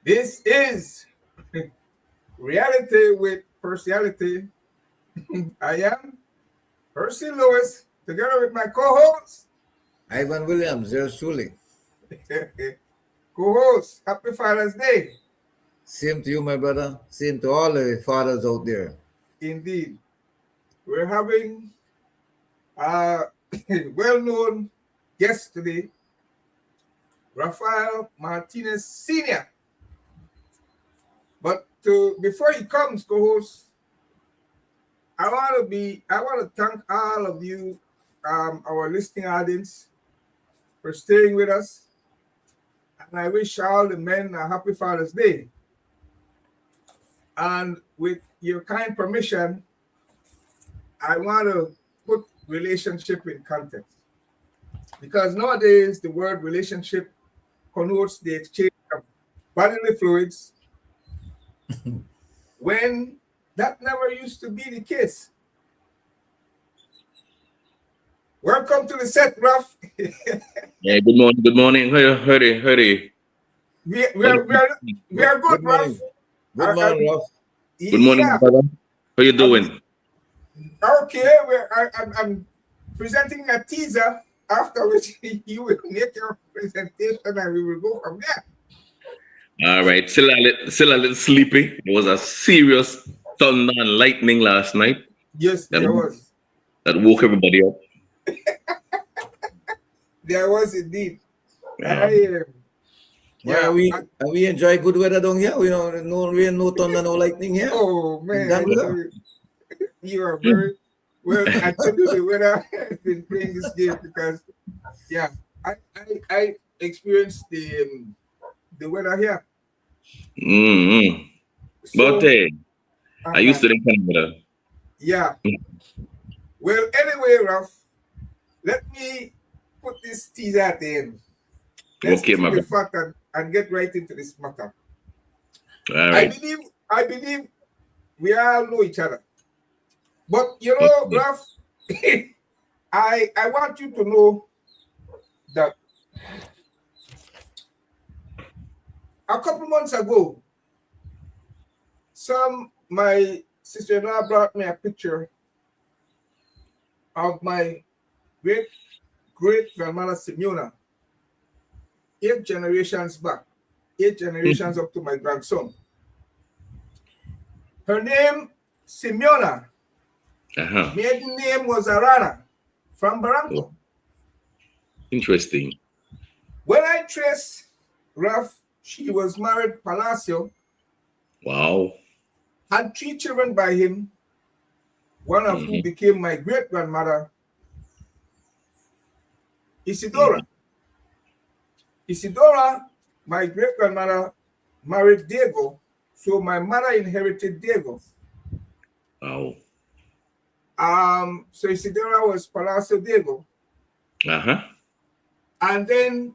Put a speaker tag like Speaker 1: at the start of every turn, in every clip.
Speaker 1: This is reality with partiality. I am Percy Lewis, together with my co-host.
Speaker 2: Ivan Williams, there's truly.
Speaker 1: Co-host, happy Father's Day.
Speaker 2: Same to you, my brother. Same to all the fathers out there.
Speaker 1: Indeed. We're having a well-known guest today, Raphael Martinez Sr. But before he comes, co-host, I want to thank all of you, our listening audience, for staying with us. And I wish all the men a happy Father's Day. And with your kind permission, I want to put relationship in context. Because nowadays, the word relationship connotes the exchange of bodily fluids when that never used to be the case. Welcome to the set, Ruff.
Speaker 3: Yeah, good morning. Good morning. Hurry.
Speaker 1: We are good, Ruff.
Speaker 2: Good morning, Ruff.
Speaker 3: Good morning,
Speaker 1: Yeah.
Speaker 3: brother. How you doing?
Speaker 1: Okay, I'm presenting a teaser, after which you will make your presentation and we will go from there.
Speaker 3: All right. Still a little sleepy. It was a serious thunder and lightning last night
Speaker 1: Yes,
Speaker 3: that,
Speaker 1: there was.
Speaker 3: that woke everybody up.
Speaker 1: There was indeed.
Speaker 3: Yeah.
Speaker 2: We enjoy good weather down here. We know no rain, no thunder, no lightning here.
Speaker 1: Oh man,
Speaker 2: Exactly.
Speaker 1: you are very well. I told you the weather has been playing this game because, yeah, I experienced the weather here.
Speaker 3: Mm-hmm.
Speaker 1: So,
Speaker 3: But I used to them kind of weather.
Speaker 1: yeah. Well, anyway, Ralph, let me put this teaser at the end. Let's
Speaker 3: Okay,
Speaker 1: keep
Speaker 3: my
Speaker 1: the
Speaker 3: brother.
Speaker 1: fact and get right into this matter.
Speaker 3: All right.
Speaker 1: I believe we all know each other. But you know,
Speaker 3: Okay.
Speaker 1: Ralph, I want you to know that a couple months ago, my sister-in-law brought me a picture of my great grandmother Simeona, 8 generations back, 8 generations up to my grandson. Her name, Simeona,
Speaker 3: Uh-huh.
Speaker 1: maiden name was Arana from Barranco.
Speaker 3: Interesting.
Speaker 1: When I trace Ralph, she was married Palacio,
Speaker 3: Wow.
Speaker 1: had 3 children by him, one of whom became my great grandmother, Isidora. Isidora, my great grandmother, married Diego, so my mother inherited Diego.
Speaker 3: Wow.
Speaker 1: So Isidora was Palacio Diego,
Speaker 3: Uh-huh.
Speaker 1: and then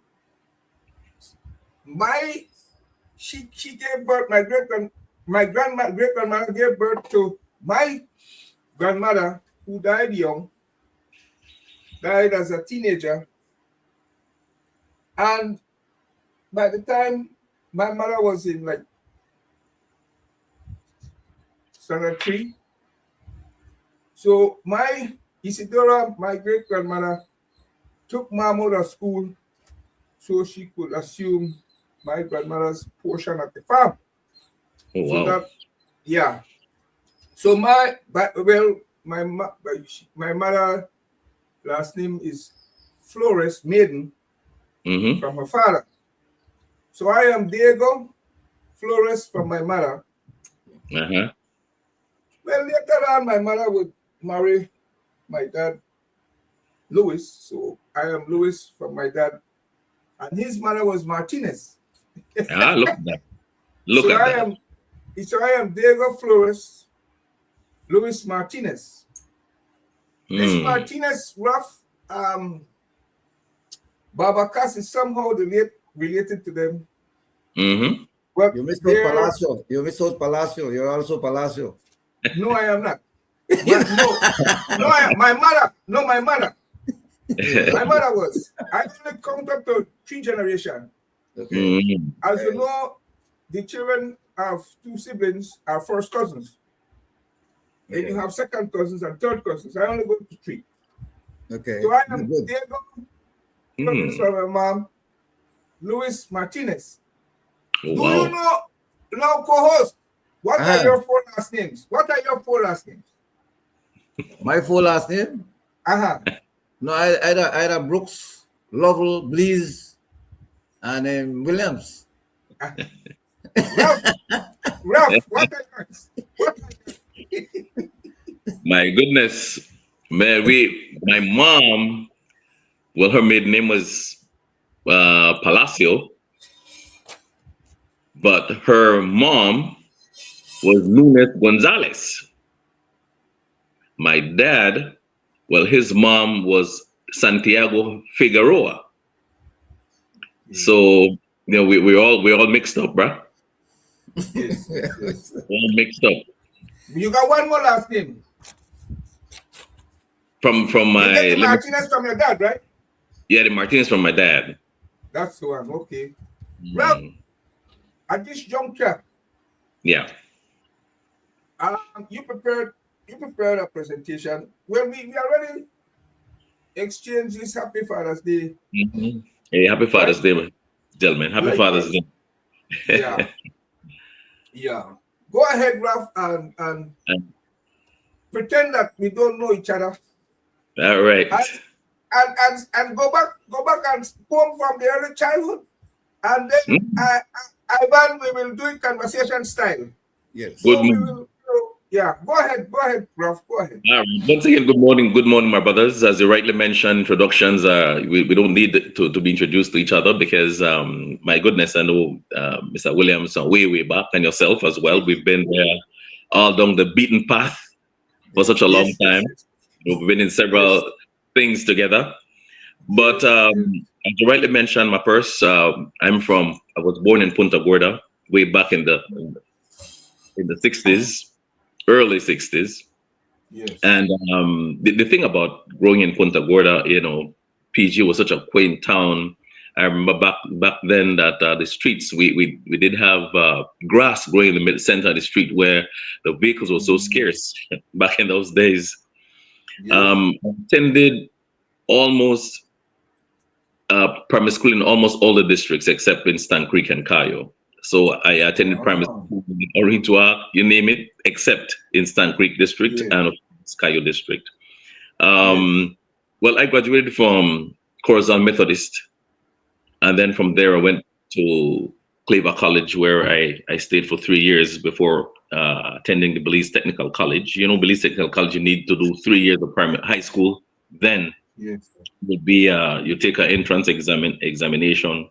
Speaker 1: she gave birth. Great grandmother gave birth to my grandmother, who died young, died as a teenager, and by the time my mother was in like standard 3, so my Isidora, my great grandmother, took mom out of school so she could assume my grandmother's portion at the farm.
Speaker 3: Oh,
Speaker 1: So
Speaker 3: wow.
Speaker 1: that, yeah. So my mother last name is Flores Maiden
Speaker 3: Mm-hmm.
Speaker 1: from her father. So I am Diego Flores from my mother.
Speaker 3: Uh-huh.
Speaker 1: Well, later on, my mother would marry my dad, Louis. So I am Louis from my dad, and his mother was Martinez.
Speaker 3: Ah, look at that. Look
Speaker 1: so
Speaker 3: at
Speaker 1: I
Speaker 3: that.
Speaker 1: am Diego Flores, Louis Martinez. This Martinez Ruff, Babacas is somehow related to them.
Speaker 3: Mm-hmm.
Speaker 1: But
Speaker 2: You missed out Palacio. You missed out Palacio. You're also Palacio.
Speaker 1: no, I am not. My mother. My mother was. I only count up to 3 generations.
Speaker 2: Okay.
Speaker 3: Mm-hmm.
Speaker 1: As you know, the children of two siblings are first cousins. Then you
Speaker 2: Okay.
Speaker 1: have second cousins and third cousins. I only go to three.
Speaker 2: Okay.
Speaker 1: So I am
Speaker 2: Good.
Speaker 1: Diego, cousins
Speaker 3: Hmm.
Speaker 1: from my mom, Luis Martinez.
Speaker 3: Oh,
Speaker 1: Do you
Speaker 3: wow.
Speaker 1: know, now co-host, what are
Speaker 2: Ah,
Speaker 1: your four last names? What are your four last names?
Speaker 2: my full last name?
Speaker 1: Uh-huh.
Speaker 2: No, either Brooks, Lovell, Belize, and Williams.
Speaker 1: Ralph, Ralph, what are yours? What are yours?
Speaker 3: My goodness, man. My mom. Well, her maiden name was Palacio, but her mom was Nunes Gonzalez. My dad, well, his mom was Santiago Figueroa. So we all mixed up, bruh.
Speaker 1: Yes, yes, yes.
Speaker 3: All mixed up.
Speaker 1: You got one more last name.
Speaker 3: From
Speaker 1: You get
Speaker 3: my
Speaker 1: the Martinez from your dad, right?
Speaker 3: yeah, the Martinez from my dad.
Speaker 1: That's the one. Okay. Ralph,
Speaker 3: Mm,
Speaker 1: at this juncture,
Speaker 3: yeah.
Speaker 1: you prepared a presentation. Well, we already exchanged this Happy Father's Day,
Speaker 3: Mhm. Hey, happy
Speaker 1: right?
Speaker 3: Father's Day, gentlemen. Happy Father's
Speaker 1: Likewise.
Speaker 3: Day.
Speaker 1: Yeah, yeah. Go ahead, Ralph, and
Speaker 3: And-
Speaker 1: pretend that we don't know each other,
Speaker 3: All right.
Speaker 1: and and go back and poem from the early childhood, and then
Speaker 3: Mm,
Speaker 1: Ivan, we will do it conversation style.
Speaker 2: Yes.
Speaker 3: good
Speaker 1: So we
Speaker 3: morning.
Speaker 1: will, yeah. Go ahead, Ralph. Go ahead.
Speaker 3: All right. Once again, good morning, my brothers. As you rightly mentioned, introductions. We don't need to be introduced to each other because, my goodness, I know Mr. Williams way back, and yourself as well. We've been there all down the beaten path for
Speaker 2: Yes.
Speaker 3: such a long
Speaker 1: Yes, yes,
Speaker 3: time.
Speaker 1: yes,
Speaker 3: We've been in
Speaker 1: yes,
Speaker 3: several things together. But
Speaker 1: yes, yes.
Speaker 3: as you rightly mentioned, my first, I was born in Punta Gorda way back in the 60s, early 60s.
Speaker 1: Yes.
Speaker 3: And the thing about growing in Punta Gorda, PG was such a quaint town. I remember back then that the streets, we did have grass growing in the center of the street where the vehicles were so
Speaker 1: Mm,
Speaker 3: scarce back in those days.
Speaker 1: yes.
Speaker 3: I attended almost primary school in almost all the districts except in Stan Creek and Cayo. So I attended primary
Speaker 1: Ah,
Speaker 3: school in Orintua, you name it, except in Stan Creek district
Speaker 1: yes,
Speaker 3: and of course Cayo district.
Speaker 1: yes.
Speaker 3: Um, well, I graduated from Corazon Methodist, and then from there I went to Claver College, where I stayed for 3 years before attending the Belize Technical College. Belize Technical College, you need to do 3 years of primary high school, then
Speaker 1: Yes.
Speaker 3: would be you take an entrance examination,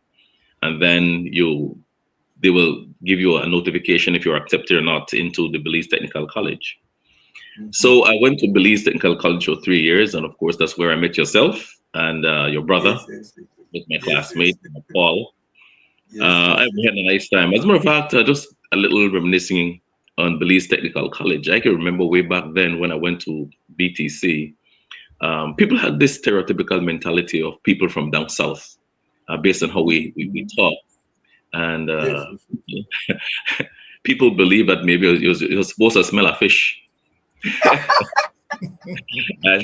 Speaker 3: and then they will give you a notification if you're accepted or not into the Belize Technical College.
Speaker 1: Mm-hmm.
Speaker 3: So I went to Belize Technical College for 3 years, and of course that's where I met yourself and your brother,
Speaker 1: Yes, yes, yes,
Speaker 3: with my
Speaker 1: yes, yes,
Speaker 3: classmate Paul.
Speaker 1: yes, yes,
Speaker 3: We had a nice time. As a matter of fact, just a little reminiscing on Belize Technical College. I can remember way back then when I went to BTC. People had this stereotypical mentality of people from down south, based on how we
Speaker 1: Mhm.
Speaker 3: talk, and
Speaker 1: Yes, yes, yes.
Speaker 3: people believe that maybe it was supposed to smell a fish, and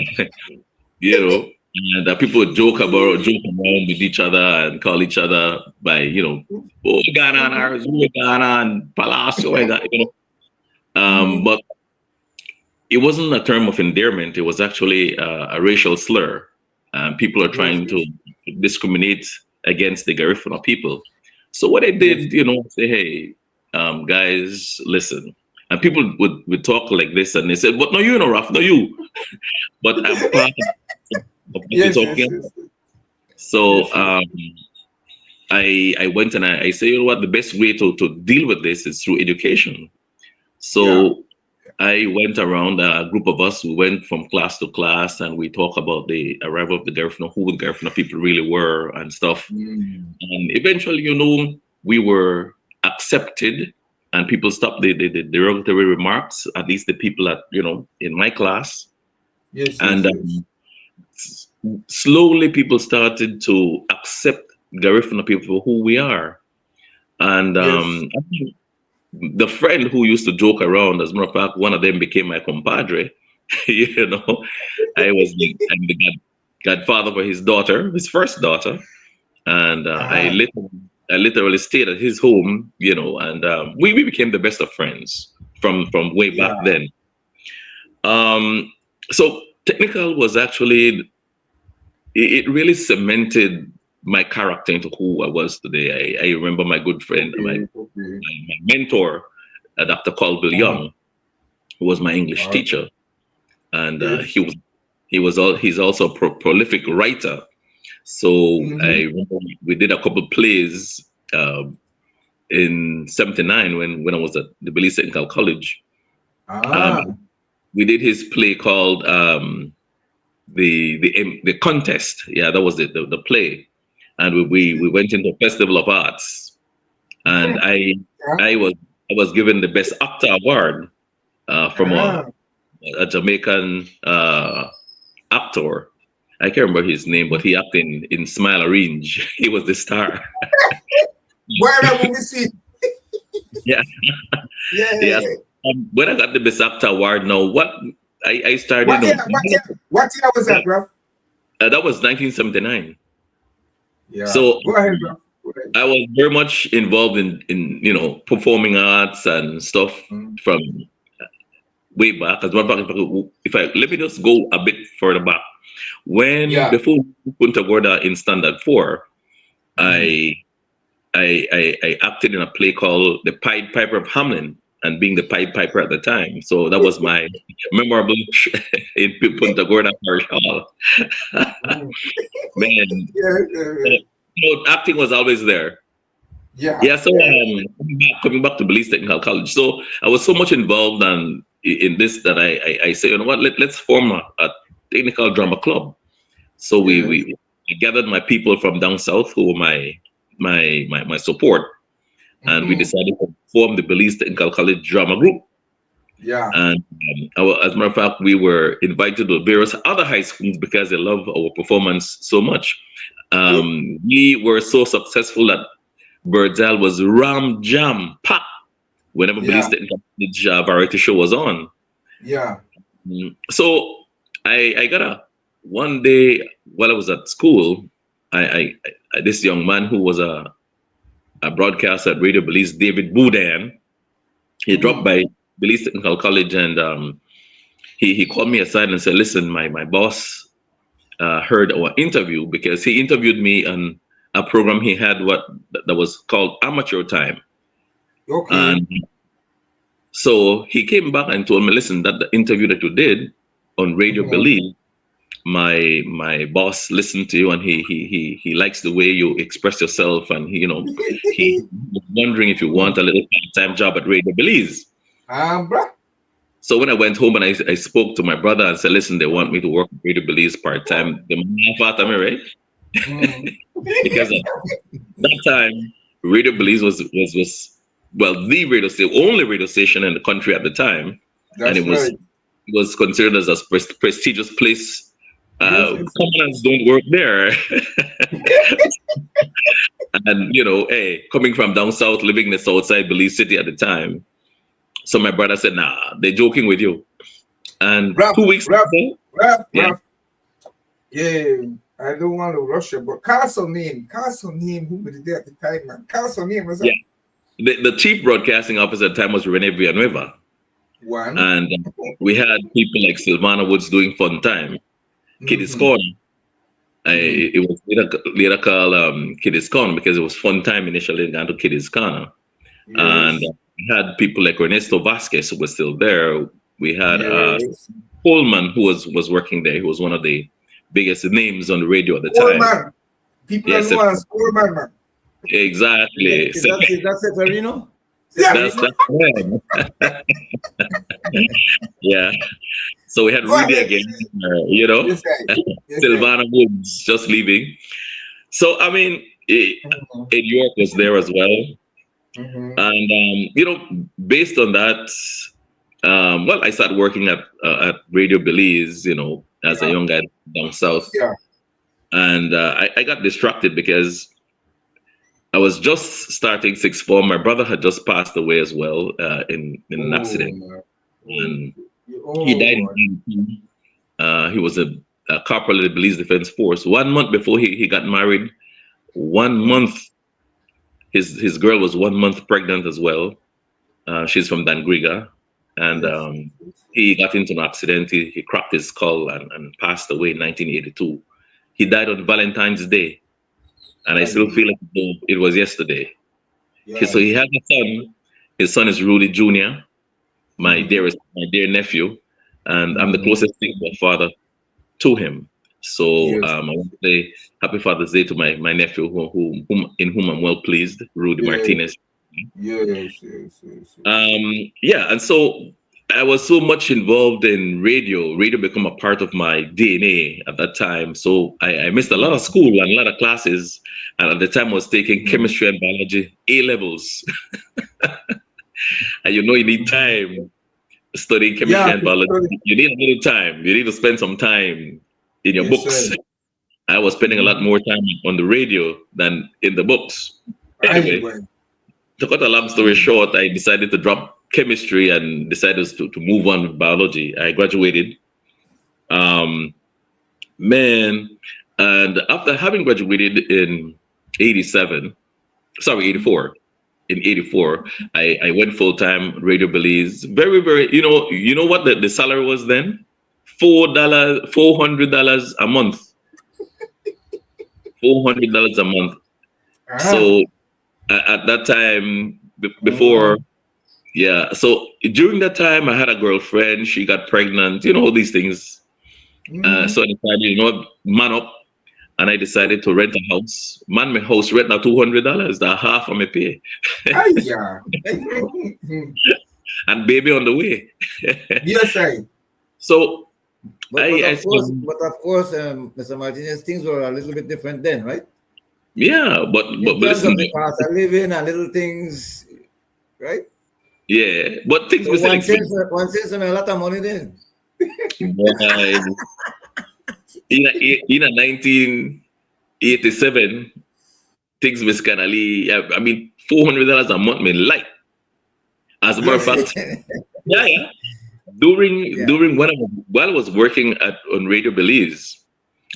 Speaker 3: you know, and people would joke around with each other and call each other by oh Ghana and
Speaker 1: Mhm.
Speaker 3: Arizona, Ghana and Palacio, and
Speaker 1: Mhm.
Speaker 3: but it wasn't a term of endearment. It was actually a racial slur. People are
Speaker 1: Yes,
Speaker 3: trying to
Speaker 1: yes,
Speaker 3: discriminate against the Garifuna people. So what I
Speaker 1: yes.
Speaker 3: did, say, hey, guys, listen. And people would talk like this, and they said, "But no, you know, Raf, no, you." But I'm part of what you're
Speaker 1: Yes, yes,
Speaker 3: talking
Speaker 1: yes,
Speaker 3: about. So
Speaker 1: yes, yes.
Speaker 3: I went and I say, you know what, the best way to deal with this is through education.
Speaker 1: Yeah.
Speaker 3: So I went around, a group of us, we went from class to class, and we talk about the arrival of the Garifuna, who the Garifuna people really were and stuff.
Speaker 1: Mm.
Speaker 3: And eventually, we were accepted, and people stopped the derogatory remarks, at least the people in my class.
Speaker 1: Yes,
Speaker 3: And
Speaker 1: yes, yes.
Speaker 3: slowly people started to accept Garifuna people for who we are. And
Speaker 1: Yes.
Speaker 3: I think the friend who used to joke around, as a matter of fact, one of them became my compadre. You know, I'm the godfather for his daughter, his first daughter, and
Speaker 1: Ah,
Speaker 3: I literally stayed at his home, you know, and we became the best of friends from way back
Speaker 1: yeah.
Speaker 3: then. Um, so technical was actually it really cemented my character into who I was today. I remember my good friend,
Speaker 1: Okay. Okay.
Speaker 3: my mentor, Dr. Colville
Speaker 1: Uh-huh.
Speaker 3: Young, who was my English
Speaker 1: Uh,
Speaker 3: teacher, and
Speaker 1: yes.
Speaker 3: he's also a prolific writer. So I
Speaker 1: Mm-hmm.
Speaker 3: remember we did a couple plays in '79 when I was at the Belize Technical College. Um,
Speaker 1: Ah,
Speaker 3: we did his play called the contest. Yeah, that was the play, and we went into a festival of arts, and
Speaker 1: yeah.
Speaker 3: I was I was given the best actor award from
Speaker 1: Ah,
Speaker 3: a Jamaican actor. I can't remember his name, but he acted in Smile Orange. He was the star.
Speaker 1: where that movie scene?
Speaker 3: Yeah, yeah.
Speaker 1: Yeah.
Speaker 3: When I got the best actor award, now what I started,
Speaker 1: What year? What year? What year was that, bro?
Speaker 3: that was 1979.
Speaker 1: Yeah.
Speaker 3: So
Speaker 1: Go ahead, bro. Go ahead.
Speaker 3: I was very much involved in performing arts and stuff
Speaker 1: Mm.
Speaker 3: from way back. As a matter of fact, if I let me just go a bit further back, when
Speaker 1: Yeah.
Speaker 3: before Punta Gorda in Standard Four,
Speaker 1: Mm.
Speaker 3: I I acted in a play called The Pied Piper of Hamelin, and being the Pied Piper at the time. So that was my memorable in Punta Gorda Parish Hall.
Speaker 1: Mm.
Speaker 3: Man,
Speaker 1: Yeah.
Speaker 3: acting was always there.
Speaker 1: Yeah.
Speaker 3: Yeah, so
Speaker 1: Yeah.
Speaker 3: coming back to Belize Technical College. So I was so much involved in this that I say, you know what, let's form a technical drama club. So
Speaker 1: Yes.
Speaker 3: I gathered my people from down south who were my support, and we
Speaker 1: Mm-hmm.
Speaker 3: decided to form the Belize Technical College drama group.
Speaker 1: Yeah.
Speaker 3: And as a matter of fact, we were invited to various other high schools because they love our performance so much. We were so successful that Birdsall was ram jam packed whenever Belize
Speaker 1: Yeah.
Speaker 3: Technical College variety show was on.
Speaker 1: Yeah.
Speaker 3: So I got a one day while I was at school, this young man who was a broadcaster at Radio Belize, David Boudin, he dropped
Speaker 1: Mm-hmm.
Speaker 3: by Belize Technical College, and he called me aside and said, "Listen, my boss heard our interview because he interviewed me on a program he had that was called Amateur Time."
Speaker 1: Okay.
Speaker 3: And so he came back and told me, "Listen, that the interview that you did on Radio
Speaker 1: Mm-hmm.
Speaker 3: Belize, my boss listened to you, and he likes the way you express yourself, and he was wondering if you want a little part-time job at Radio Belize."
Speaker 1: Bro.
Speaker 3: So when I went home and I spoke to my brother and said, "Listen, they want me to work at Radio Belize part-time," the man laughed at me, right?
Speaker 1: Mm.
Speaker 3: Because at that time, Radio Belize was well, the only radio station in the country at the time, and
Speaker 1: That's right.
Speaker 3: it was considered as a prestigious place.
Speaker 1: Yes. Yes.
Speaker 3: Commoners don't work there. And hey, coming from down south, living in the south side Belize City at the time. So my brother said, "Nah, they're joking with you." And
Speaker 1: Rough.
Speaker 3: 2 weeks
Speaker 1: Rough.
Speaker 3: later,
Speaker 1: Rough.
Speaker 3: yeah,
Speaker 1: Rough. Yeah. I don't want to rush it, but Castle name. Castle name. Who was there at the time, man? Castle name was
Speaker 3: yeah.
Speaker 1: that
Speaker 3: The chief broadcasting officer at the time was Rene Villanueva,
Speaker 1: one?
Speaker 3: and we had people like Silvana Woods doing Fun Time, Kitty's
Speaker 1: Mm-hmm.
Speaker 3: Corner.
Speaker 1: Mm-hmm.
Speaker 3: It was later called Kitty's Corner because it was Fun Time initially, and gone to Kitty's Corner. And
Speaker 1: Yes.
Speaker 3: we had people like Ernesto Vasquez who was still there. We had
Speaker 1: Yes.
Speaker 3: Coleman who was working there. He was one of the biggest names on the radio at the
Speaker 1: Old
Speaker 3: time.
Speaker 1: man. People don't
Speaker 3: Yes,
Speaker 1: know us. Old man, man.
Speaker 3: exactly.
Speaker 2: Is that Severino?
Speaker 1: Yeah.
Speaker 3: That's him. Yeah. So we had
Speaker 1: Go
Speaker 3: Rudy
Speaker 1: ahead.
Speaker 3: again,
Speaker 1: Yes, guy. Yes, guy.
Speaker 3: Silvana Woods just leaving. So I mean,
Speaker 1: Mm-hmm.
Speaker 3: Ed York was there as well,
Speaker 1: Mm-hmm.
Speaker 3: and based on that, well, I started working at Radio Belize, as a
Speaker 1: Yeah.
Speaker 3: young guy down south,
Speaker 1: Yeah.
Speaker 3: and I got distracted because I was just starting sixth form. My brother had just passed away as well in an
Speaker 1: Oh,
Speaker 3: accident,
Speaker 1: my.
Speaker 3: and he died
Speaker 1: Oh,
Speaker 3: in 82. He was a corporal in the Belize Defense Force. 1 month before he got married, 1 month, his girl was 1 month pregnant as well. She's from Dangriga, and
Speaker 1: yes.
Speaker 3: he got into an accident. He cracked his skull and passed away in 1982. He died on Valentine's Day, and I still feel like it was yesterday. So
Speaker 1: Yeah.
Speaker 3: he has a son. His son is Rudy Jr.,
Speaker 1: Mhm.
Speaker 3: my dear nephew, and I'm the
Speaker 1: Mhm.
Speaker 3: closest thing to a father to him. So
Speaker 1: Yes.
Speaker 3: I want to say Happy Father's Day to my nephew, in whom I'm well pleased, Rudy
Speaker 1: Yes.
Speaker 3: Martinez.
Speaker 1: Yes. Yes. Yes. Yes.
Speaker 3: Yeah, and so I was so much involved in radio. Radio became a part of my DNA at that time. So I missed a lot of school and a lot of classes. And at the time, I was taking
Speaker 1: Mhm.
Speaker 3: chemistry and biology A levels. And you need
Speaker 1: Mhm.
Speaker 3: time studying chemistry
Speaker 1: Yeah.
Speaker 3: and biology. You need a little time. You need to spend some time in your
Speaker 1: Yes,
Speaker 3: books.
Speaker 1: sir.
Speaker 3: I was spending a lot
Speaker 1: Mhm.
Speaker 3: more time on the radio than in the books.
Speaker 1: Aye,
Speaker 3: Anyway,
Speaker 1: well.
Speaker 3: to cut a long story
Speaker 1: Mhm.
Speaker 3: short, I decided to drop chemistry and decided to move on with biology. I graduated, um, man, and after having graduated in 87, sorry, 84, in 84, I went full time Radio Belize. Very, very, you know what the salary was then? $400 a month. $400 a month.
Speaker 1: Ah.
Speaker 3: So at that time, before,
Speaker 1: Mhm.
Speaker 3: yeah. So during that time, I had a girlfriend. She got pregnant. All these things.
Speaker 1: Mhm.
Speaker 3: So I decided, man up, and I decided to rent a house. Man, my house rent now $200. That half of my pay,
Speaker 1: Aye, yeah.
Speaker 3: and baby on the way.
Speaker 1: Yes, I.
Speaker 3: So
Speaker 2: But
Speaker 3: I,
Speaker 2: but
Speaker 3: I
Speaker 2: of course,
Speaker 3: said,
Speaker 2: Mr. Martinez, things were a little bit different then, right?
Speaker 3: yeah, but
Speaker 2: In terms
Speaker 3: listen,
Speaker 2: of the cost of living and little things, right?
Speaker 3: yeah, but things
Speaker 2: So
Speaker 3: were still expensive.
Speaker 2: one cent a lot of money then.
Speaker 3: Right. In a 1987, things was kind of, I mean, $400 a month, man, light. As a matter of
Speaker 1: Yes.
Speaker 3: fact, yeah,
Speaker 1: Yes.
Speaker 3: yeah. During
Speaker 2: Yeah.
Speaker 3: during when while I was working on Radio Belize,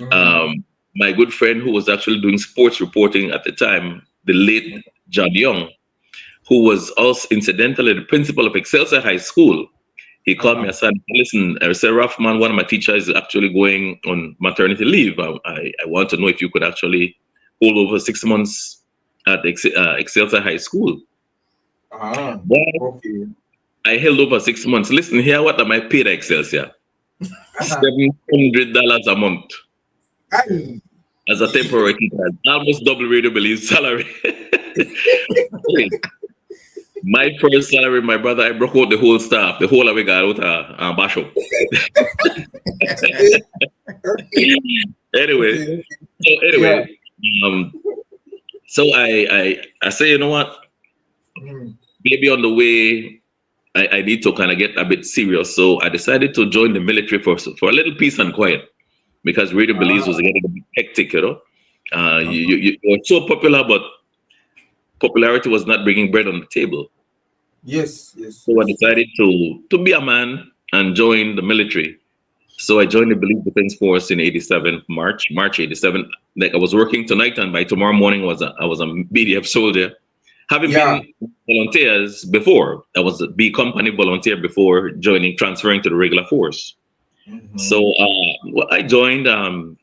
Speaker 1: Mhm.
Speaker 3: um, my good friend who was actually doing sports reporting at the time, the late John Young, who was also incidentally the principal of Excelsior High School, he called me
Speaker 1: Uh-huh.
Speaker 3: and said, "Listen, I said, Rahman, one of my teachers is actually going on maternity leave. I want to know if you could actually hold over 6 months at Excelsior High School."
Speaker 1: Ah.
Speaker 3: Well,
Speaker 1: Okay.
Speaker 3: I held over 6 months. Listen here, what am I paid at Excelsior?
Speaker 1: Uh-huh.
Speaker 3: $700 a month
Speaker 1: Aye.
Speaker 3: as a temporary teacher, almost double Radio Belize salary. Hey, my first salary, my brother, I broke out the whole staff, the whole of it got out bash up.
Speaker 1: Okay. Okay.
Speaker 3: Anyway,
Speaker 1: Okay.
Speaker 3: so
Speaker 1: Yeah.
Speaker 3: anyway, um, so I say, you know what,
Speaker 1: Mhm.
Speaker 3: maybe on the way, I need to kind of get a bit serious. So I decided to join the military for a little peace and quiet because Radio Belize was
Speaker 1: Ah.
Speaker 3: getting a bit hectic.
Speaker 1: Uh-huh.
Speaker 3: You were so popular, but popularity was not bringing bread on the table.
Speaker 1: Yes. Yes.
Speaker 3: So I
Speaker 1: Yes. Yes.
Speaker 3: decided to be a man and join the military. So I joined the Belize Defense Force in '87, March '87. Like I was working tonight, and by tomorrow morning I was a BDF soldier. Having
Speaker 1: Yeah.
Speaker 3: been volunteers before, I was a B company volunteer before transferring to the regular force. So
Speaker 1: Mhm.
Speaker 3: I joined.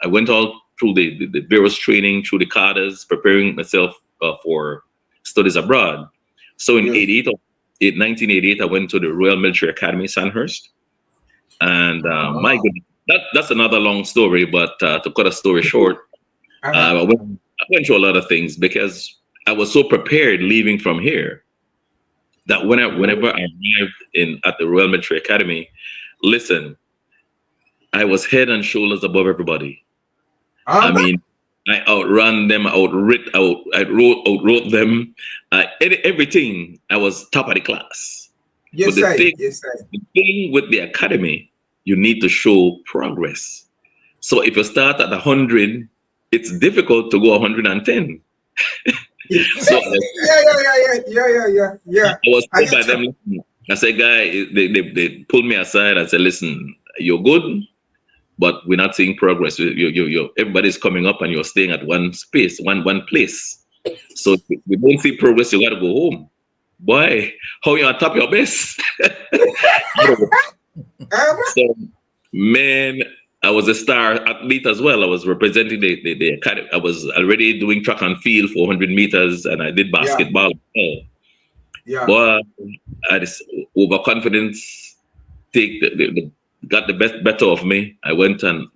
Speaker 3: I went all through the various training, through the cadres, preparing myself for studies abroad. So in
Speaker 1: Yes.
Speaker 3: 1988, I went to the Royal Military Academy, Sandhurst, and my
Speaker 1: Ah.
Speaker 3: goodness, that's another long story. But to cut a story short,
Speaker 1: Uh-huh.
Speaker 3: I went through a lot of things because I was so prepared leaving from here that whenever I arrived in at the Royal Military Academy, listen, I was head and shoulders above everybody. I
Speaker 1: Ah.
Speaker 3: mean, I outran them, outwrote them, everything. I was top of the class. But
Speaker 1: Yes, I. Yes, I.
Speaker 3: the thing with the academy, you need to show progress. So if you start at 100, it's difficult to go 110. So
Speaker 1: yeah.
Speaker 3: I was
Speaker 1: I
Speaker 3: told by
Speaker 1: get
Speaker 3: them,
Speaker 1: you.
Speaker 3: listen, I said, guy, they pulled me aside and said, listen, you're good, but we're not seeing progress. Everybody's coming up and you're staying at one space, one place. So if we don't see progress, you got to go home. Boy, how you on top of your best? So, man, I was a star athlete as well. I was representing the academy. I was already doing track and field for 100 meters, and I did
Speaker 1: Yeah,
Speaker 3: basketball as well.
Speaker 1: yeah.
Speaker 3: But I just overconfidence got the better of me. I went and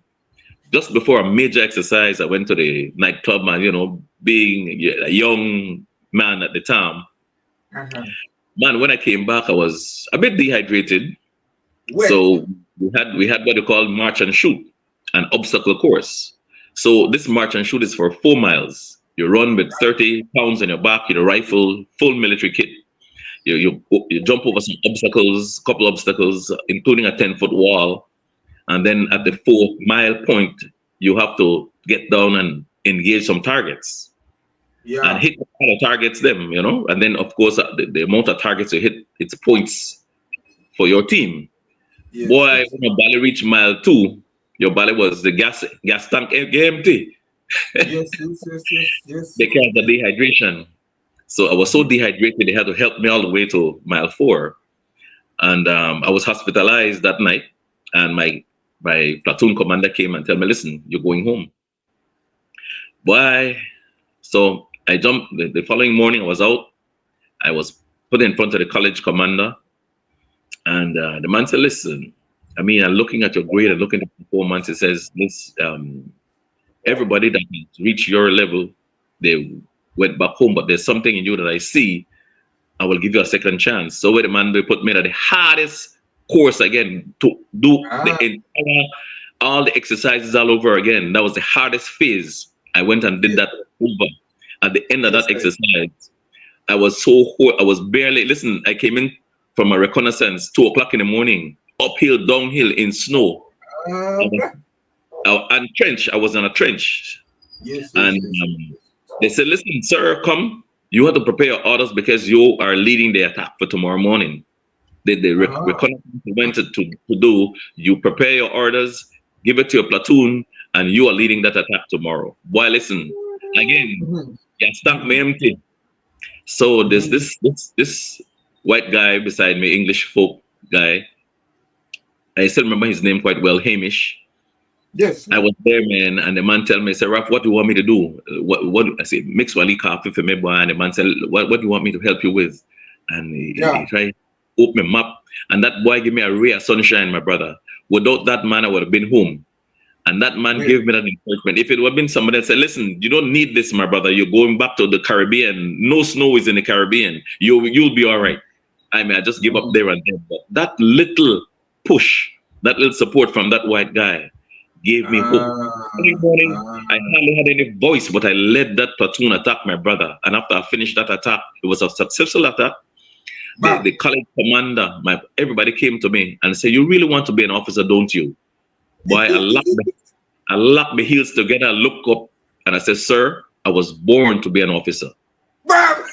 Speaker 3: just before a major exercise, I went to the nightclub, and being a young man at the time,
Speaker 1: Uh-huh.
Speaker 3: man, when I came back, I was a bit dehydrated.
Speaker 1: Wet.
Speaker 3: So we had what they call march and shoot, an obstacle course. So this march and shoot is for 4 miles. You run with 30 pounds on your back, rifle, full military kit. You jump over some obstacles, couple obstacles, including a 10-foot wall, and then at the 4 mile point, you have to get down and engage some targets and
Speaker 1: Yeah.
Speaker 3: hit the targets them, and then of course the amount of targets you hit, it's points for your team.
Speaker 1: Yes,
Speaker 3: Boy,
Speaker 1: yes.
Speaker 3: when your belly reached mile 2, your belly was the gas tank empty
Speaker 1: Yes, yes, yes, yes, yes.
Speaker 3: because of dehydration. So I was so dehydrated, they had to help me all the way to mile 4. And I was hospitalized that night. And my platoon commander came and told me, listen, you're going home. Why? So I jumped. The following morning, I was out. I was put in front of the college commander. And the man said, listen, I mean, I'm looking at your grade and looking at the performance. It says, this, everybody that has reached your level, they went back home, but there's something in you that I see. I will give you a second chance. So where the man, they put me at the hardest course again to do the
Speaker 1: Ah,
Speaker 3: entire, all the exercises all over again. That was the hardest phase. I went and did
Speaker 1: yes,
Speaker 3: that over. At the end of
Speaker 1: yes,
Speaker 3: that exercise, I was I was barely, listen, I came in from a reconnaissance, 2 o'clock in the morning, uphill, downhill in snow. I was,
Speaker 1: blah.
Speaker 3: and trench, I was in a trench.
Speaker 1: Yes, yes,
Speaker 3: And
Speaker 1: yes.
Speaker 3: they said, listen, sir, come. You have to prepare your orders because you are leading the attack for tomorrow morning. The
Speaker 1: Uh-huh.
Speaker 3: reconnaissance you went to do, you prepare your orders, give it to your platoon, and you are leading that attack tomorrow. Boy, listen, again,
Speaker 1: Mhm,
Speaker 3: you stuck me
Speaker 1: mhm,
Speaker 3: empty. So there's
Speaker 1: mhm.
Speaker 3: this white guy beside me, English folk guy. I still remember his name quite well, Hamish.
Speaker 1: Yes.
Speaker 3: I was there, man, and the man tell me, say, Raf, what do you want me to do? What I said, mix wali coffee for me, boy. And the man said, what do you want me to help you with? And he
Speaker 1: Yeah.
Speaker 3: tried to open my map. And that boy gave me a ray of sunshine, my brother. Without that man, I would have been home. And that man
Speaker 1: Really.
Speaker 3: gave me that encouragement. If it would have been somebody that said, listen, you don't need this, my brother. You're going back to the Caribbean. No snow is in the Caribbean. You'll be all right. I mean, I just give up
Speaker 1: Mhm.
Speaker 3: there and then. But that little push, that little support from that white guy gave me hope. Every
Speaker 1: Ah,
Speaker 3: morning, I
Speaker 1: ah,
Speaker 3: hardly had any voice, but I led that platoon attack, my brother. And after I finished that attack, it was a successful attack. The
Speaker 1: bam.
Speaker 3: college commander, everybody came to me and said, you really want to be an officer, don't you? Boy, I locked my heels together, I looked up, and I said, sir, I was born to be an officer.
Speaker 1: Bam.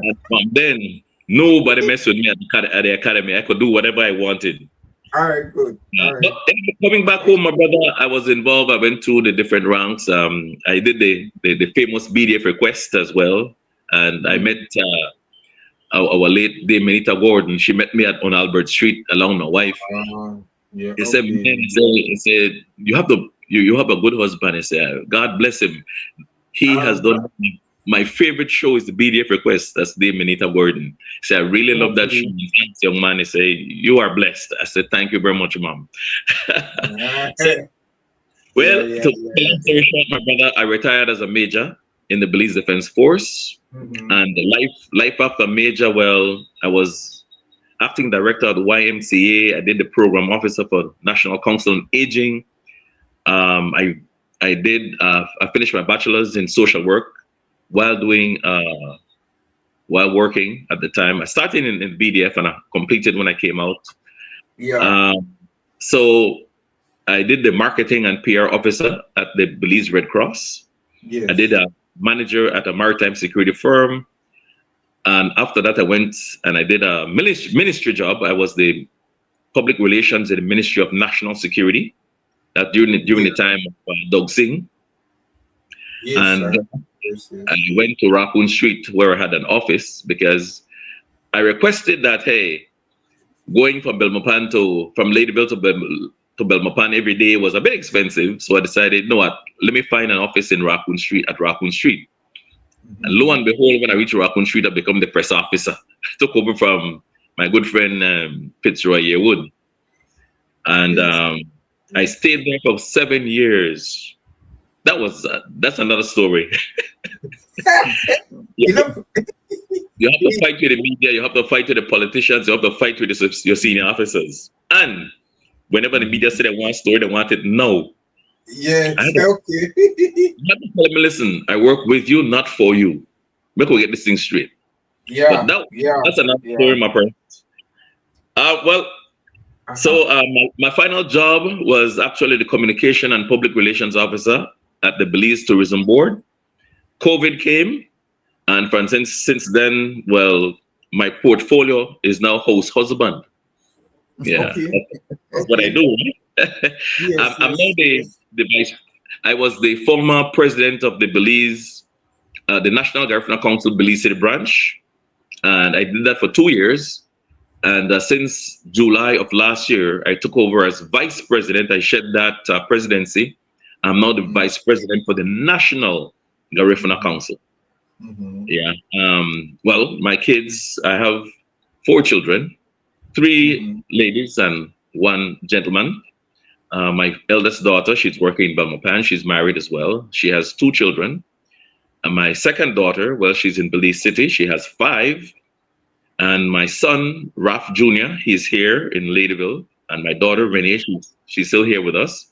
Speaker 3: And from then, nobody messed with me at the academy. I could do whatever I wanted.
Speaker 1: All right, good. All
Speaker 3: But
Speaker 1: right.
Speaker 3: anyway, coming back home, my brother, I was involved. I went through the different ranks. I did the famous BDF request as well. And I met our late Dame Manita Gordon. She met me on Albert Street along my wife.
Speaker 1: Yeah,
Speaker 3: He said, man,
Speaker 1: okay.
Speaker 3: he said, you have a good husband. He said, God bless him. He has done my favorite show is the BDF request. That's Dame Manita Gordon. He said, I really love that show.
Speaker 1: Okay.
Speaker 3: Thanks, young man. He said, you are blessed. I said, thank you very much, mom. So,
Speaker 1: Yeah,
Speaker 3: well,
Speaker 1: yeah,
Speaker 3: to
Speaker 1: yeah.
Speaker 3: long story short, my brother, I retired as a major in the Belize Defense Force.
Speaker 1: Mhm.
Speaker 3: And the life after major, well, I was acting director of the YMCA. I did the program officer for National Council on Aging. Um, I I finished my bachelor's in social work while doing while working at the time. I started in BDF and I completed when I came out.
Speaker 1: Yeah.
Speaker 3: Um, so I did the marketing and PR officer at the Belize Red Cross. I did
Speaker 1: Yes.
Speaker 3: manager at a maritime security firm. And after that, I went and I did a ministry job. I was the public relations in the Ministry of National Security. That during the time of Doug Singh.
Speaker 1: Yes,
Speaker 3: And
Speaker 1: sir. Yes, yes.
Speaker 3: I went to Raccoon Street where I had an office because I requested that, hey, going from from Ladyville to Belmopan every day was a bit expensive. So I decided, no, what, let me find an office in Raccoon Street at Raccoon Street. And lo and behold, when I reached Raccoon Street, I become the press officer. I took over from my good friend Fitzroy Yearwood. And I stayed there for 7 years. That's another story. You have to fight with the media, you have to fight with the politicians, you have to fight with your senior officers. And whenever the media say they want a story, they want it now.
Speaker 1: Yes,
Speaker 3: I had to tell them, listen, I work with you, not for you. Make we get this thing straight.
Speaker 1: Yeah,
Speaker 3: But that's another story, my friend. So my final job was actually the communication and public relations officer at the Belize Tourism Board. COVID came, and since then, well, my portfolio is now host husband. Yeah,
Speaker 1: Okay.
Speaker 3: that's what I do. I'm now the vice. I was the former president of the Belize, the National Garifuna Council Belize City branch, and I did that for 2 years. And since July of last year, I took over as vice president. I shed that presidency. I'm now the vice president for the National Garifuna Council. Yeah. Well, my kids, I have 4 children, 3 ladies and 1 gentleman. My eldest daughter, she's working in Belmopan. She's married as well. She has 2 children. And my second daughter, well, she's in Belize City. She has 5. And my son, Raph Jr., he's here in Ladyville. And my daughter, Renee, she's still here with us.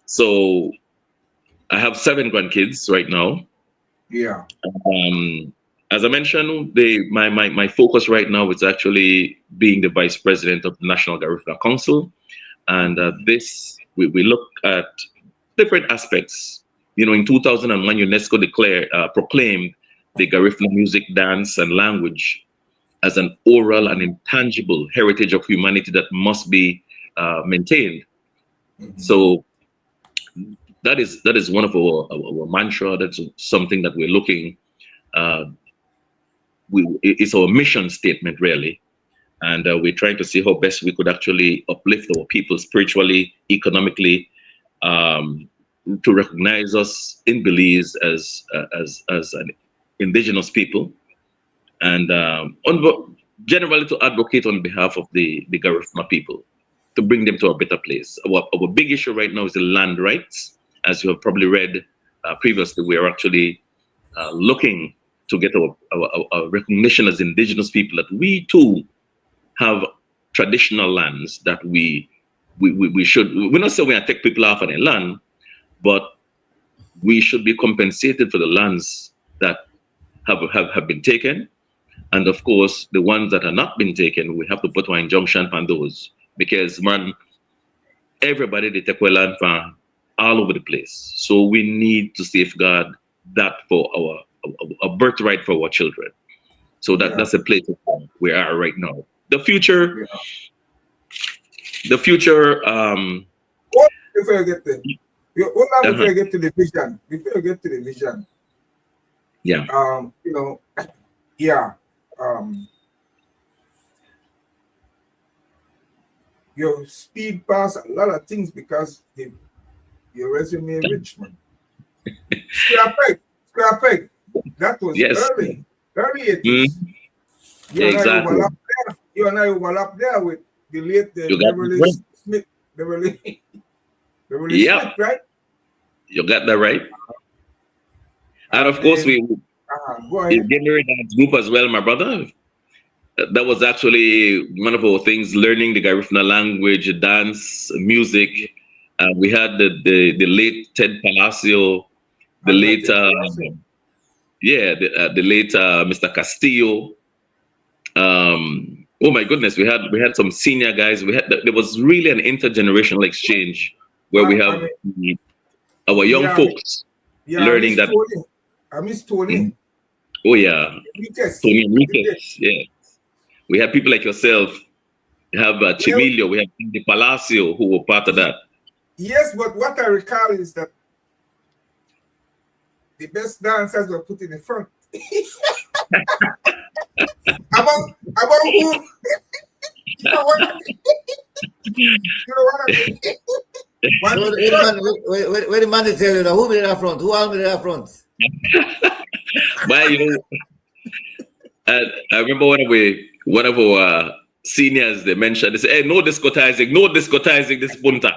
Speaker 3: So I have 7 grandkids right now.
Speaker 1: Yeah.
Speaker 3: As I mentioned, my focus right now is actually being the vice president of the National Garifuna Council. And we look at different aspects. You know, in 2001, UNESCO proclaimed the Garifuna music, dance, and language as an oral and intangible heritage of humanity that must be maintained. So that is one of our mantra. That's something that we're looking. It's our mission statement, really, and we're trying to see how best we could actually uplift our people spiritually, economically, to recognize us in Belize as an indigenous people, and generally to advocate on behalf of the Garifuna people, to bring them to a better place. Our big issue right now is the land rights. As you have probably read previously, we are actually looking to get our recognition as indigenous people, that we too have traditional lands that we should. We're not saying we're going to take people off of their land, but we should be compensated for the lands that have been taken. And of course, the ones that have not been taken, we have to put our injunction on those, because man, everybody they take land from all over the place. So we need to safeguard that for our birthright for our children. So that's a place we are right now. The future. Before
Speaker 1: I get there, before I get to the vision, your speed past a lot of things because your resume rich, man. Square peg. That was early 80s. You and I overlap there with the late Beverly Smith. Beverly Smith, right?
Speaker 3: You got that right. And of course, we generate that group as well, my brother. That was actually one of our things, learning the Garifuna language, dance, music. We had the late Ted Palacio, the late Mr. Castillo. Oh my goodness, we had some senior guys. There was really an intergenerational exchange where we have our young folks
Speaker 1: Yeah,
Speaker 3: learning that.
Speaker 1: I miss Tony.
Speaker 3: Oh yeah,
Speaker 1: Lucas.
Speaker 3: Tony Enriquez. Yeah, we have people like yourself. We have
Speaker 1: Well,
Speaker 3: Chimilio. We have the Palacio who were part of that.
Speaker 1: yes, but what I recall is that the best dancers were put in the front. About who? You know what? You know what I mean? One
Speaker 2: So
Speaker 1: in
Speaker 2: wait,
Speaker 1: front.
Speaker 2: man, wait, the man to tell you now, who made that front? Who all made that front?
Speaker 3: But I remember one of our seniors, they mentioned, they said, "Hey, no discotizing this punta."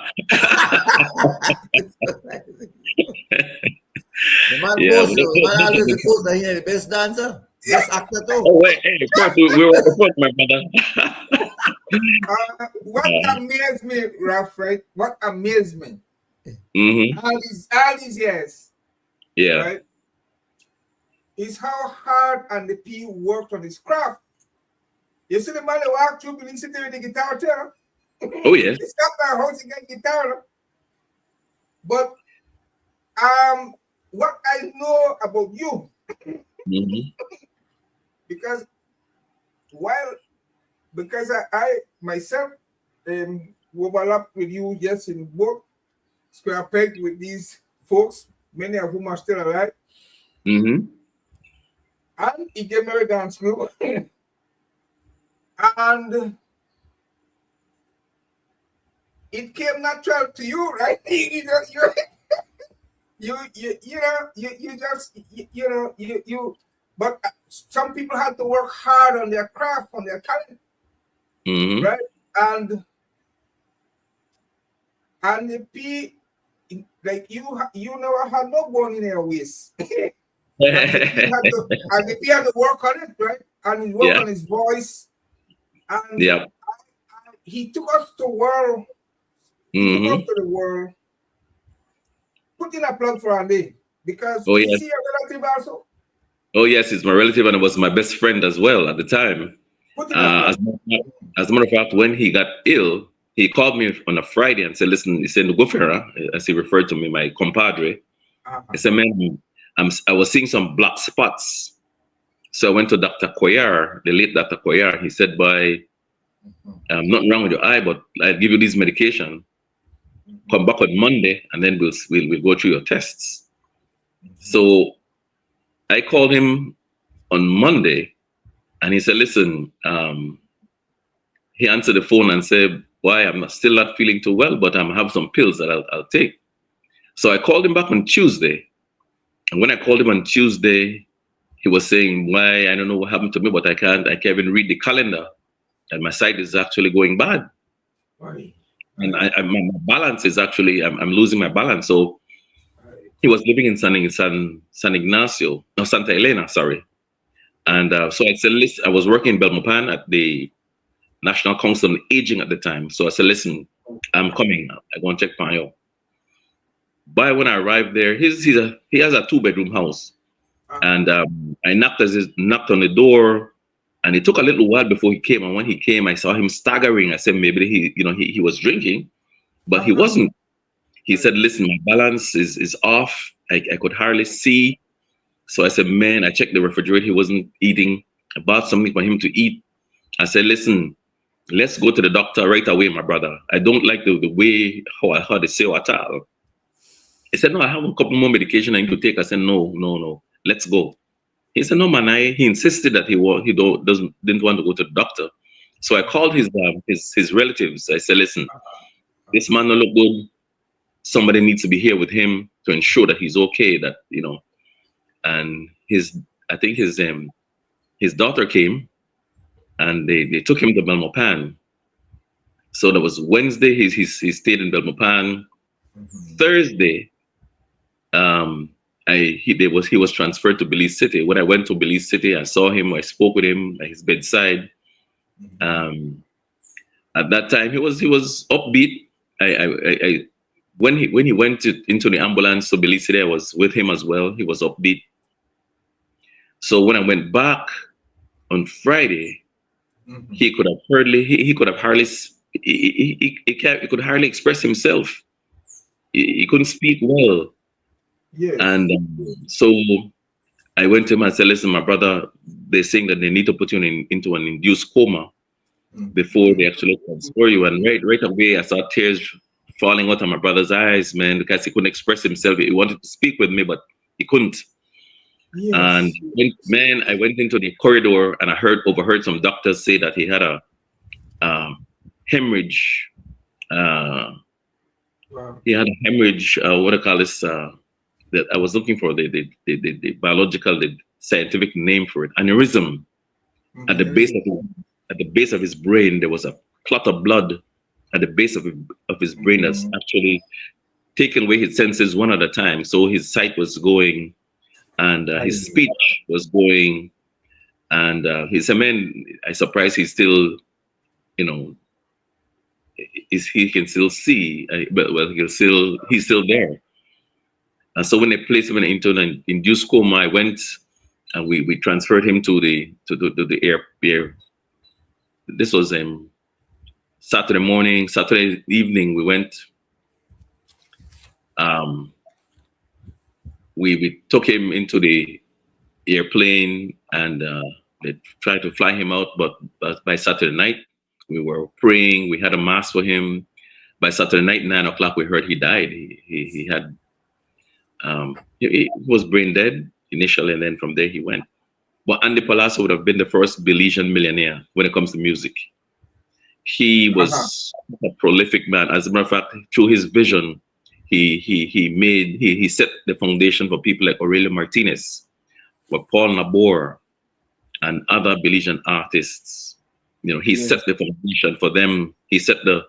Speaker 2: The man
Speaker 3: Yeah.
Speaker 2: boast, the man always the boast that he is the best dancer, best actor too.
Speaker 3: Oh wait, hey, first we were at the front, my brother.
Speaker 1: What amazed me, Ralph, right? What amazed me
Speaker 3: Mm-hmm.
Speaker 1: all these years,
Speaker 3: Yeah.
Speaker 1: right? Is how hard and the P worked on his craft. You see the man that walked through Belize City with the guitar tell
Speaker 3: Oh yes.
Speaker 1: he stopped by house and get guitar. But what I know about you,
Speaker 3: Mm-hmm.
Speaker 1: because I myself overlap with you just in both square peg with these folks, many of whom are still alive.
Speaker 3: Mm-hmm.
Speaker 1: And he came married down school. And it came natural to you, right? But some people had to work hard on their craft, on their talent,
Speaker 3: Mm-hmm.
Speaker 1: right? And the P, like you never had no bone in your waist. And the P had to work on it, right? And he worked
Speaker 3: Yeah.
Speaker 1: on his voice. And
Speaker 3: Yeah.
Speaker 1: he took us to the world. He took us
Speaker 3: Mm-hmm.
Speaker 1: to the world. Put in a plug for Andy, because
Speaker 3: Oh
Speaker 1: is
Speaker 3: yes.
Speaker 1: he a relative also?
Speaker 3: Oh yes, he's my relative and it was my best friend as well at the time.
Speaker 1: Put in a plug.
Speaker 3: As a matter of fact, when he got ill, he called me on a Friday and said, "Listen," he said, "Gofera," as he referred to me, my compadre. He said, "Man, I was seeing some black spots." So I went to Dr. Koyar, the late Dr. Koyar. He said, "Boy, nothing wrong with your eye, but I'll give you this medication. Come back on Monday, and then we'll go through your tests." So I called him on Monday, and he said, "Listen," he answered the phone and said, "Why, I'm still not feeling too well, but I have some pills that I'll take." So I called him back on Tuesday, and when I called him on Tuesday, he was saying, "Why, I don't know what happened to me, but I can't even read the calendar, and my sight is actually going bad,
Speaker 1: Right.
Speaker 3: and my balance is actually I'm losing my balance." So he was living in San Ignacio, no, Santa Elena, sorry. And so I said, "Listen," I was working in Belmopan at the National Council on Aging at the time. So I said, "Listen, I'm coming. I'm going to check on you." But when I arrived there, he has a 2-bedroom house. And I knocked on the door, and it took a little while before he came. And when he came, I saw him staggering. I said, maybe he was drinking, but he wasn't. He said, "Listen, my balance is off. I could hardly see." So I said, "Man," I checked the refrigerator. He wasn't eating. I bought something for him to eat. I said, "Listen, let's go to the doctor right away, my brother. I don't like the way how I heard it say at all." He said, "No, I have a couple more medication I need to take." I said, No, let's go." He said, "No, man." He insisted that didn't want to go to the doctor. So I called his relatives. I said, "Listen, this man don't look good. Somebody needs to be here with him to ensure that he's okay. That And I think his daughter came, and they took him to Belmopan. So that was Wednesday. He stayed in Belmopan. Thursday, he was transferred to Belize City. When I went to Belize City, I saw him. I spoke with him at his bedside. At that time, he was upbeat. When he went into the ambulance to Belize City, I was with him as well. He was upbeat. So when I went back on Friday, he could have hardly express himself. He couldn't speak well.
Speaker 1: Yes.
Speaker 3: And so I went to him and said, listen, my brother, they're saying that they need to put you into an induced coma before they actually transfer you. And right away, I saw tears falling out of my brother's eyes, man, because he couldn't express himself. He wanted to speak with me, but he couldn't. And
Speaker 1: Yes.
Speaker 3: man, I went into the corridor and I overheard some doctors say that he had a hemorrhage. Uh,
Speaker 1: Wow.
Speaker 3: he had a hemorrhage. What do I call this? That I was looking for the biological, the scientific name for it. Aneurysm at the base of his brain. There was a clot of blood at the base of his brain that's actually taken away his senses one at a time. So his sight was going, and his speech was going, and he's a man. I'm surprised he's still, you know, he can still see, but well, he's still there. And so when they placed him into an induced coma, I went and we transferred him to the air. This was Saturday morning, Saturday evening. We went. We took him into the airplane and they tried to fly him out, but by Saturday night we were praying. We had a mass for him. By Saturday night, 9 o'clock, we heard he died. He had he was brain dead initially, and then from there he went. But Andy Palazzo would have been the first Belizean millionaire when it comes to music. He was a prolific man. As a matter of fact, through his vision, he set the foundation for people like Raphael Martinez, for Paul Nabor, and other Belizean artists. You know, he set the foundation for them. He set the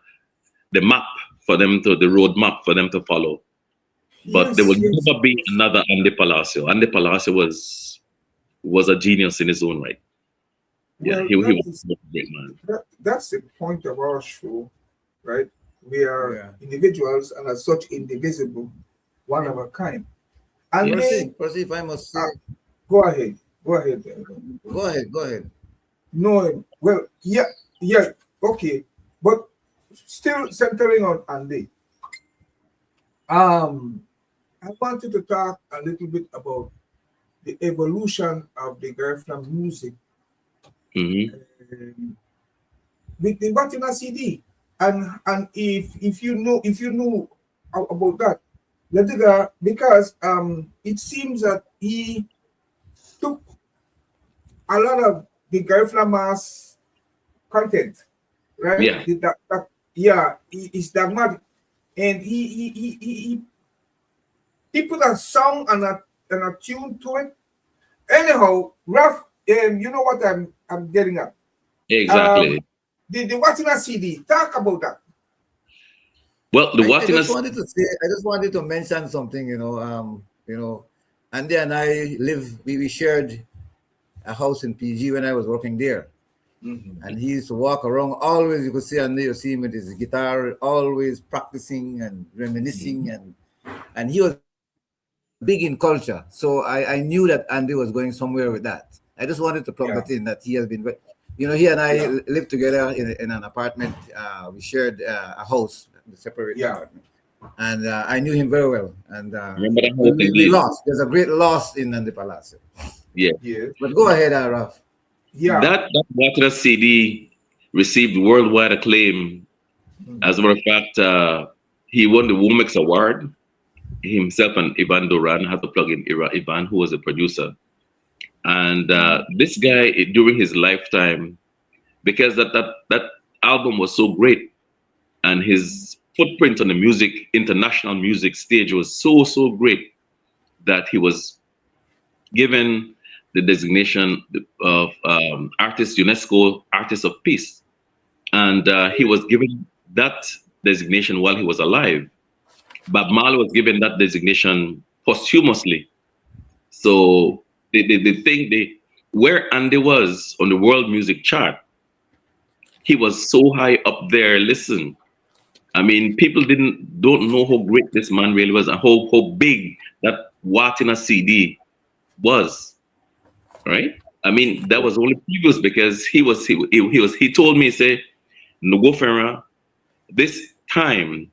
Speaker 3: map for them the road map for them to follow. But there will never be another Andy Palacio. Andy Palacio was a genius in his own right.
Speaker 1: Well,
Speaker 3: he was a great man.
Speaker 1: That's the point of our show, right? We are individuals and as such indivisible, one of a kind. And
Speaker 2: Percy, if I must say.
Speaker 1: Go ahead. Go ahead.
Speaker 2: Go ahead.
Speaker 1: No, well, yeah, okay. But still centering on Andy. I wanted to talk a little bit about the evolution of the Garifuna music with the Batina CD, and if you know about that, let's go, because it seems that he took a lot of the Garifuna mass content, right? He's dogmatic, and he put a song and a tune to it. Anyhow, Raph, you know what I'm getting at.
Speaker 3: Exactly.
Speaker 1: The Watina CD, talk about that.
Speaker 3: Well,
Speaker 2: I just wanted to mention something, Andy and I we shared a house in PG when I was working there. And he used to walk around always. You could see Andy, you see him with his guitar, always practicing and reminiscing, and he was big in culture. So I knew that Andy was going somewhere with that. I just wanted to plug that in, that he has been, he and I lived together in an apartment. We shared a house, a separate apartment. And I knew him very well. And we lost. There's a great loss in Andy Palacio.
Speaker 3: Yeah.
Speaker 2: But go ahead, Raf.
Speaker 3: That Water CD received worldwide acclaim. As a matter of fact, he won the Womex Award. Himself and Ivan Duran had to plug in Ivan, who was a producer. And this guy, during his lifetime, because that album was so great, and his footprint on the international music stage was so great, that he was given the designation of UNESCO Artist of Peace. And he was given that designation while he was alive. Bob Marley was given that designation posthumously. So where Andy was on the world music chart, he was so high up there. Listen, I mean, people don't know how great this man really was and how big that Watina CD was, right? I mean, that was only previous, because he told me, say, Nugo Ferra, this time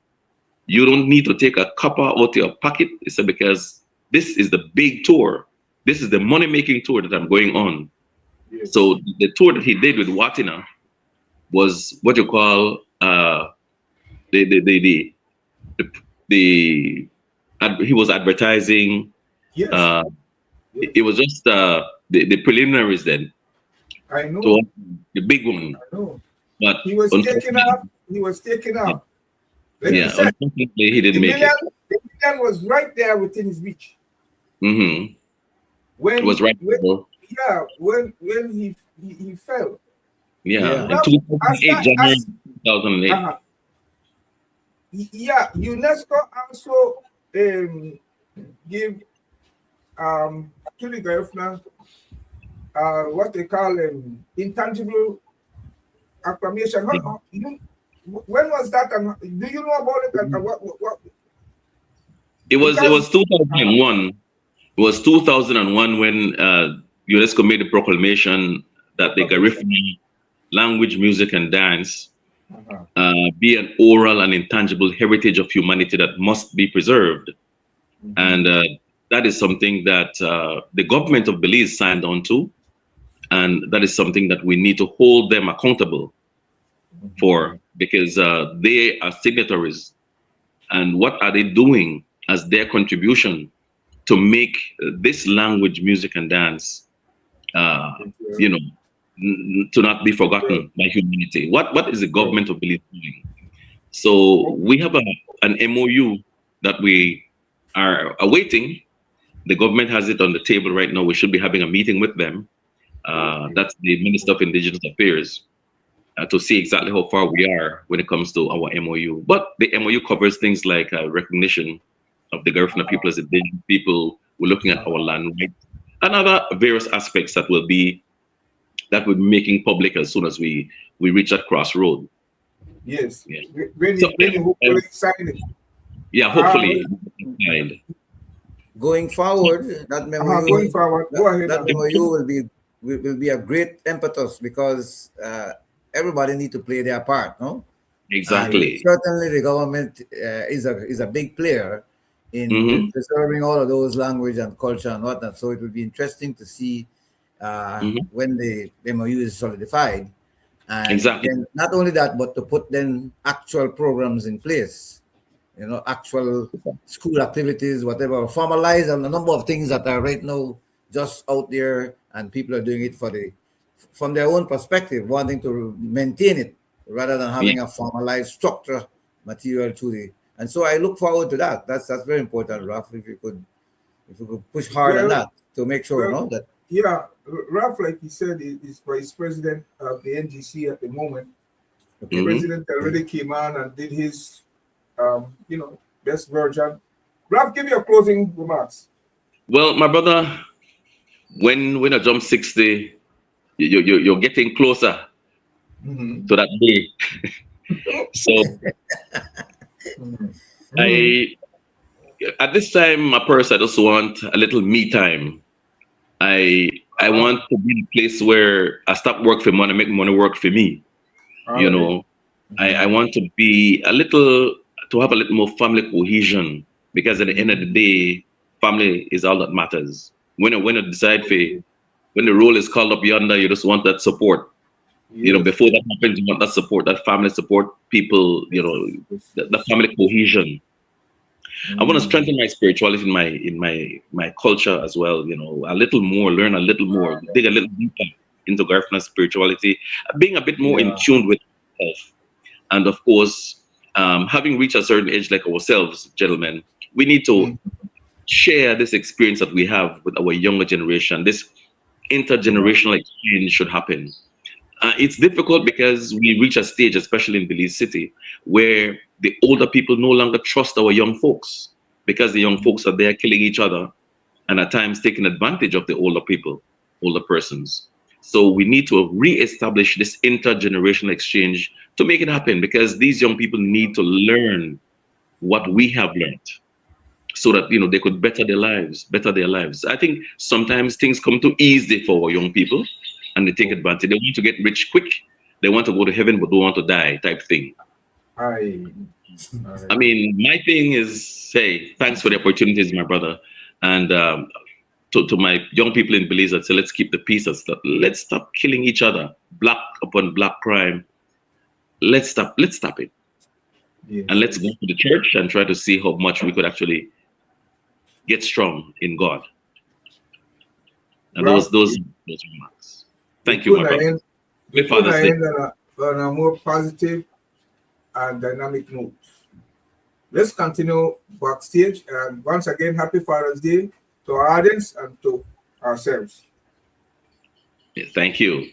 Speaker 3: you don't need to take a copper out of your pocket. He said, because this is the big tour. This is the money-making tour that I'm going on.
Speaker 1: Yes.
Speaker 3: So the tour that he did with Watina was what you call the he was advertising.
Speaker 1: Yes. Yes.
Speaker 3: It was just the preliminaries then.
Speaker 1: I know.
Speaker 3: So the big one.
Speaker 1: I know.
Speaker 3: But
Speaker 1: He was taking off. He was taking off. Like you said,
Speaker 3: unfortunately, he didn't
Speaker 1: the
Speaker 3: make it.
Speaker 1: million was right there within his reach.
Speaker 3: Mm-hmm.
Speaker 1: When
Speaker 3: It was right.
Speaker 1: when he fell.
Speaker 3: Yeah,
Speaker 2: Yeah.
Speaker 3: in 2008, January 2008.
Speaker 1: Yeah, UNESCO also give to the Garifuna what they call intangible acclamation. When was that? And do you know about it? And what?
Speaker 3: It was 2001. It was 2001 when UNESCO made the proclamation that the Garifuna language, music, and dance be an oral and intangible heritage of humanity that must be preserved. And that is something that the government of Belize signed on to. And that is something that we need to hold them accountable for, because they are signatories. And what are they doing as their contribution to make this language, music, and dance, to not be forgotten by humanity? What is the government of Belize doing? So we have an MOU that we are awaiting. The government has it on the table right now. We should be having a meeting with them. That's the Minister of Indigenous Affairs, to see exactly how far we are when it comes to our MOU. But the MOU covers things like recognition of the Garifuna people as indigenous people. We're looking at our land rights and other various aspects that we'll be making public as soon as we reach that crossroad.
Speaker 1: Yes.
Speaker 3: Yeah.
Speaker 1: When you hopefully sign it.
Speaker 3: Yeah, hopefully signed.
Speaker 2: Going forward, that MOU,
Speaker 1: Go ahead.
Speaker 2: that MOU will be a great impetus, because everybody need to play their part, no?
Speaker 3: Exactly.
Speaker 2: And certainly, the government is a big player in preserving all of those language and culture and whatnot. So it will be interesting to see when the MOU is solidified, and then not only that, but to put then actual programs in place. Actual school activities, whatever, formalize on a number of things that are right now just out there, and people are doing it from their own perspective, wanting to maintain it rather than having a formalized structure material to the. And so I look forward to that. That's very important, Raf. If you could push hard on that to make sure, that.
Speaker 1: Yeah, Raf, like he said, is vice president of the NGC at the moment. The president already came on and did his. Best version. Ralph, give your closing remarks.
Speaker 3: Well, my brother, when I jump 60, you're getting closer to that day. So at this time, my purse, I just want a little me time. I want to be in a place where I stop work for money, make money work for me. I want to be to have a little more family cohesion, because at the end of the day, family is all that matters. When you decide when the role is called up yonder, you just want that support.
Speaker 1: Yes.
Speaker 3: Before that happens, you want that support, that family support, people, the family cohesion. I want to strengthen my spirituality in my culture as well. A little more, learn a little more, dig a little deeper into Garifuna spirituality, being a bit more in tune with myself, and of course, having reached a certain age like ourselves, gentlemen, we need to share this experience that we have with our younger generation. This intergenerational exchange should happen. It's difficult because we reach a stage, especially in Belize City, where the older people no longer trust our young folks, because the young folks are there killing each other and at times taking advantage of the older persons. So we need to re-establish this intergenerational exchange to make it happen, because these young people need to learn what we have learned, so that they could better their lives. I think sometimes things come too easy for our young people, and they take advantage. They want to get rich quick. They want to go to heaven, but don't want to die, type thing. I mean, my thing is, hey, thanks for the opportunities, my brother. And to my young people in Belize, I'd say, let's keep the peace. Let's stop killing each other. Black upon black crime. Let's stop it.
Speaker 1: Yes.
Speaker 3: And let's go to the church and try to see how much we could actually get strong in God. And
Speaker 1: Ralph,
Speaker 3: those remarks. Thank you, my brother.
Speaker 1: We could end on a more positive and dynamic note. Let's continue backstage. And once again, happy Father's Day to our audience and to ourselves.
Speaker 3: Yeah, thank you.